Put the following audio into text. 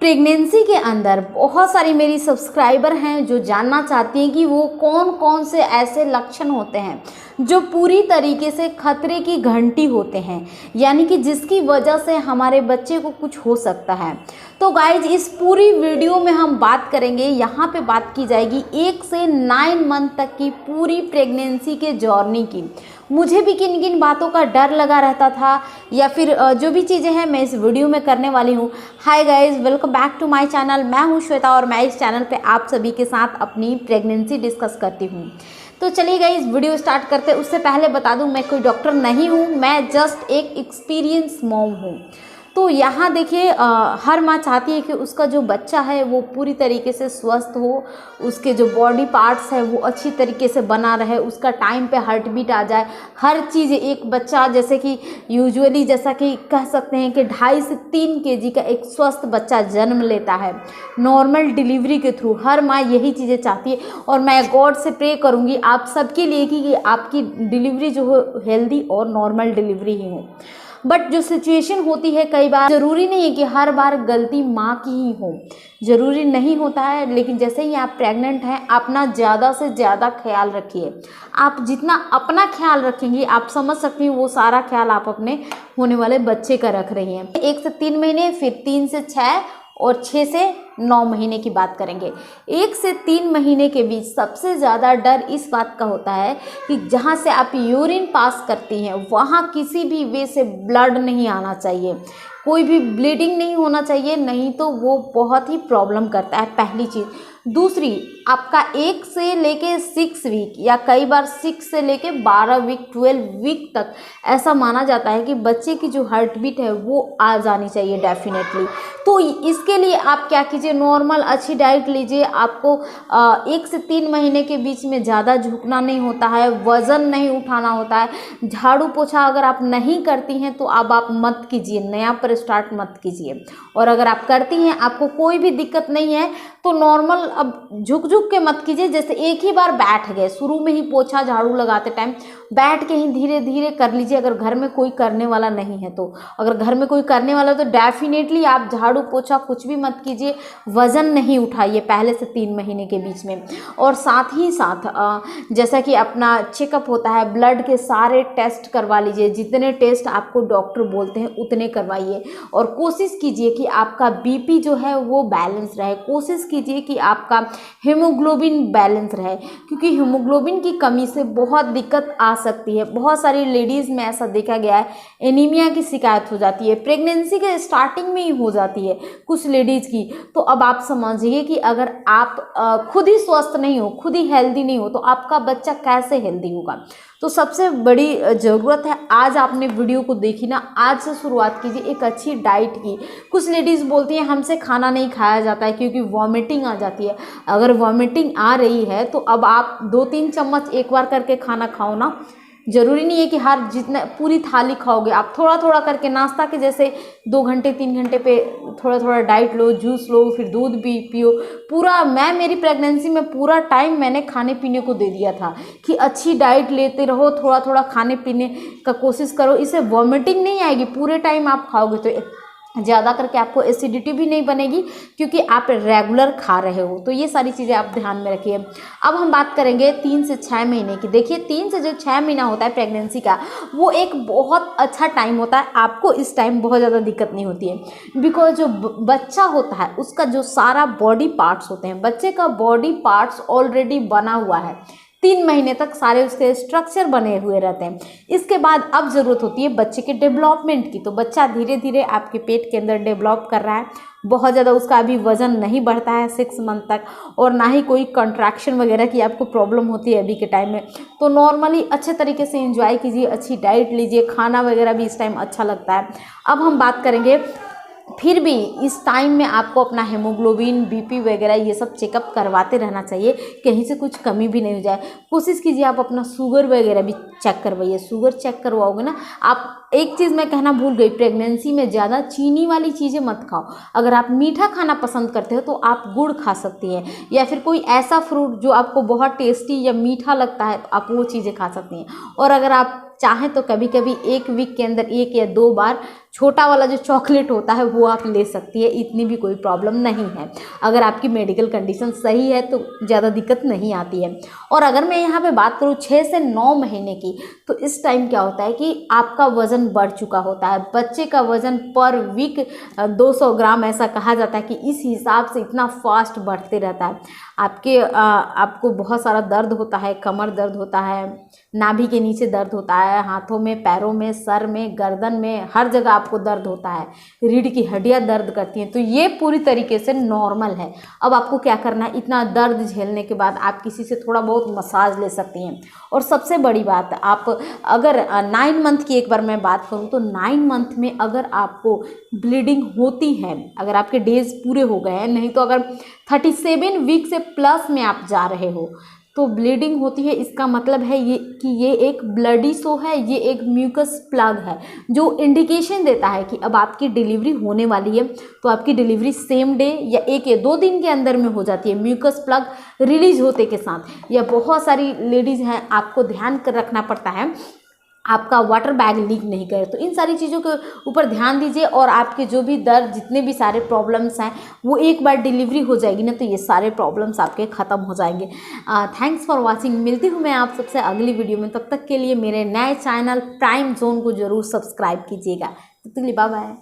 Pregnancy के अंदर बहुत सारी मेरी सब्सक्राइबर हैं जो जानना चाहती हैं कि वो कौन कौन से ऐसे लक्षण होते हैं जो पूरी तरीके से खतरे की घंटी होते हैं, यानी कि जिसकी वजह से हमारे बच्चे को कुछ हो सकता है। तो गाइज इस पूरी वीडियो में हम बात करेंगे, यहाँ पे बात की जाएगी 1 से 9 मंथ तक की पूरी प्रेगनेंसी के जर्नी की। मुझे भी किन किन बातों का डर लगा रहता था या फिर जो भी चीज़ें हैं मैं इस वीडियो में करने वाली हूँ। Hi guys, welcome back to my channel. मैं हूँ श्वेता और मैं इस चैनल पे आप सभी के साथ अपनी प्रेगनेंसी डिस्कस करती हूँ। तो चलिए गाइज वीडियो स्टार्ट करते। उससे पहले बता दूँ मैं कोई डॉक्टर नहीं हूँ, मैं जस्ट एक एक्सपीरियंस मॉम हूँ। तो यहाँ देखिए हर माँ चाहती है कि उसका जो बच्चा है वो पूरी तरीके से स्वस्थ हो, उसके जो बॉडी पार्ट्स है वो अच्छी तरीके से बना रहे, उसका टाइम पे हार्ट बीट आ जाए, हर चीज़। एक बच्चा जैसे कि यूजुअली जैसा कि कह सकते हैं कि 2.5 से 3 केजी का एक स्वस्थ बच्चा जन्म लेता है नॉर्मल डिलीवरी के थ्रू। हर माँ यही चीज़ें चाहती है और मैं गॉड से प्रे करूँगी आप सबके लिए कि आपकी डिलीवरी जो हो हेल्दी और नॉर्मल डिलीवरी ही हो। बट जो सिचुएशन होती है कई बार, ज़रूरी नहीं है कि हर बार गलती माँ की ही हो, ज़रूरी नहीं होता है। लेकिन जैसे ही आप प्रेग्नेंट हैं अपना ज़्यादा से ज़्यादा ख्याल रखिए। आप जितना अपना ख्याल रखेंगी आप समझ सकती हैं वो सारा ख्याल आप अपने होने वाले बच्चे का रख रही हैं। 1 से 3 महीने, फिर 3 से 6 और 6 से 9 महीने की बात करेंगे। 1 से 3 महीने के बीच सबसे ज़्यादा डर इस बात का होता है कि जहाँ से आप यूरिन पास करती हैं वहाँ किसी भी वे से ब्लड नहीं आना चाहिए, कोई भी ब्लीडिंग नहीं होना चाहिए, नहीं तो वो बहुत ही प्रॉब्लम करता है, पहली चीज़। दूसरी, आपका 1 से लेके 6 वीक या कई बार 6 से लेके 12 वीक 12 वीक तक ऐसा माना जाता है कि बच्चे की जो हार्ट बीट है वो आ जानी चाहिए डेफिनेटली। तो इसके लिए आप क्या कीजिए, नॉर्मल अच्छी डाइट लीजिए। आपको 1 से 3 महीने के बीच में ज़्यादा झुकना नहीं होता है, वज़न नहीं उठाना होता है। झाड़ू पोछा अगर आप नहीं करती हैं तो अब आप मत कीजिए, नया पर स्टार्ट मत कीजिए। और अगर आप करती हैं आपको कोई भी दिक्कत नहीं है तो नॉर्मल अब झुक झुक के मत कीजिए। जैसे एक ही बार बैठ गए, शुरू में ही पोछा झाड़ू लगाते टाइम बैठ के ही धीरे धीरे कर लीजिए, अगर घर में कोई करने वाला नहीं है तो। अगर घर में कोई करने वाला तो डेफिनेटली आप झाड़ू पोछा कुछ भी मत कीजिए, वज़न नहीं उठाइए पहले से 3 महीने के बीच में। और साथ ही साथ जैसा कि अपना चेकअप होता है, ब्लड के सारे टेस्ट करवा लीजिए, जितने टेस्ट आपको डॉक्टर बोलते हैं उतने करवाइए। और कोशिश कीजिए कि आपका बीपी जो है वो बैलेंस रहे, कोशिश कीजिए कि आपका हीमोग्लोबिन बैलेंस रहे, क्योंकि हीमोग्लोबिन की कमी से बहुत दिक्कत आ सकती है। बहुत सारी लेडीज़ में ऐसा देखा गया है एनीमिया की शिकायत हो जाती है, प्रेगनेंसी के स्टार्टिंग में ही हो जाती है कुछ लेडीज़ की। तो अब आप समझिए कि अगर आप खुद ही स्वस्थ नहीं हो, खुद ही हेल्दी नहीं हो तो आपका बच्चा कैसे हेल्दी होगा। तो सबसे बड़ी ज़रूरत है, आज आपने वीडियो को देखी ना, आज से शुरुआत कीजिए एक अच्छी डाइट की। कुछ लेडीज़ बोलती हैं हमसे खाना नहीं खाया जाता है क्योंकि वॉमिटिंग आ जाती है। अगर वॉमिटिंग आ रही है तो अब आप 2-3 चम्मच एक बार करके खाना खाओ ना, ज़रूरी नहीं है कि हर जितना पूरी थाली खाओगे। आप थोड़ा थोड़ा करके नाश्ता के जैसे 2 घंटे 3 घंटे पे थोड़ा थोड़ा डाइट लो, जूस लो, फिर दूध भी पियो। पूरा मैं मेरी प्रेगनेंसी में पूरा टाइम मैंने खाने पीने को दे दिया था कि अच्छी डाइट लेते रहो, थोड़ा थोड़ा खाने पीने का कोशिश करो, इससे वॉमिटिंग नहीं आएगी। पूरे टाइम आप खाओगे तो ज़्यादा करके आपको एसिडिटी भी नहीं बनेगी क्योंकि आप रेगुलर खा रहे हो। तो ये सारी चीज़ें आप ध्यान में रखिए। अब हम बात करेंगे 3 से 6 महीने की। देखिए 3 से जो 6 महीना होता है प्रेगनेंसी का, वो एक बहुत अच्छा टाइम होता है। आपको इस टाइम बहुत ज़्यादा दिक्कत नहीं होती है, बिकॉज जो बच्चा होता है उसका जो सारा बॉडी पार्ट्स होते हैं, बच्चे का बॉडी पार्ट्स ऑलरेडी बना हुआ है। 3 महीने तक सारे उसके स्ट्रक्चर बने हुए रहते हैं। इसके बाद अब ज़रूरत होती है बच्चे के डेवलपमेंट की। तो बच्चा धीरे धीरे आपके पेट के अंदर डेवलप कर रहा है, बहुत ज़्यादा उसका अभी वज़न नहीं बढ़ता है 6 मंथ तक, और ना ही कोई कंट्रैक्शन वगैरह की आपको प्रॉब्लम होती है अभी के टाइम में। तो नॉर्मली अच्छे तरीके से एंजॉय कीजिए, अच्छी डाइट लीजिए, खाना वगैरह भी इस टाइम अच्छा लगता है। अब हम बात करेंगे, फिर भी इस टाइम में आपको अपना हेमोग्लोबिन, बीपी वगैरह ये सब चेकअप करवाते रहना चाहिए, कहीं से कुछ कमी भी नहीं हो जाए। कोशिश कीजिए आप अपना शुगर वगैरह भी चेक करवाइए। शुगर चेक करवाओगे ना आप, एक चीज़ मैं कहना भूल गई, प्रेगनेंसी में ज़्यादा चीनी वाली चीज़ें मत खाओ। अगर आप मीठा खाना पसंद करते हो तो आप गुड़ खा सकती हैं, या फिर कोई ऐसा फ्रूट जो आपको बहुत टेस्टी या मीठा लगता है तो आप वो चीज़ें खा सकती हैं। और अगर आप चाहें तो कभी कभी 1 वीक के अंदर 1 या 2 बार छोटा वाला जो चॉकलेट होता है वो आप ले सकती है, इतनी भी कोई प्रॉब्लम नहीं है। अगर आपकी मेडिकल कंडीशन सही है तो ज़्यादा दिक्कत नहीं आती है। और अगर मैं यहाँ पे बात करूँ 6 से 9 महीने की, तो इस टाइम क्या होता है कि आपका वज़न बढ़ चुका होता है। बच्चे का वज़न पर वीक 200 ग्राम ऐसा कहा जाता है कि इस हिसाब से इतना फास्ट बढ़ते रहता है। आपको बहुत सारा दर्द होता है, कमर दर्द होता है, नाभि के नीचे दर्द होता है, हाथों में, पैरों में, सर में, गर्दन में, हर जगह आपको दर्द होता है, रीढ़ की हड्डियां दर्द करती हैं। तो ये पूरी तरीके से नॉर्मल है। अब आपको क्या करना है, इतना दर्द झेलने के बाद आप किसी से थोड़ा बहुत मसाज ले सकती हैं। और सबसे बड़ी बात, आप अगर 9 मंथ की एक बार मैं बात करूँ तो 9 मंथ में अगर आपको ब्लीडिंग होती है, अगर आपके डेज पूरे हो गए हैं, नहीं तो अगर 37 वीक से प्लस में आप जा रहे हो तो ब्लीडिंग होती है, इसका मतलब है ये कि ये एक ब्लडी सो है, ये एक म्यूकस प्लग है जो इंडिकेशन देता है कि अब आपकी डिलीवरी होने वाली है। तो आपकी डिलीवरी सेम डे या 1 या 2 दिन के अंदर में हो जाती है म्यूकस प्लग रिलीज होते के साथ। या बहुत सारी लेडीज़ हैं, आपको ध्यान रखना पड़ता है आपका वाटर बैग लीक नहीं करे। तो इन सारी चीज़ों के ऊपर ध्यान दीजिए और आपके जो भी दर्द, जितने भी सारे प्रॉब्लम्स हैं, वो एक बार डिलीवरी हो जाएगी ना तो ये सारे प्रॉब्लम्स आपके ख़त्म हो जाएंगे। Thanks for watching. मिलती हूँ मैं आप सबसे अगली वीडियो में। तब तक के लिए मेरे नए चैनल प्राइम जोन को ज़रूर सब्सक्राइब कीजिएगा। तब तक के लिए बाय बाय।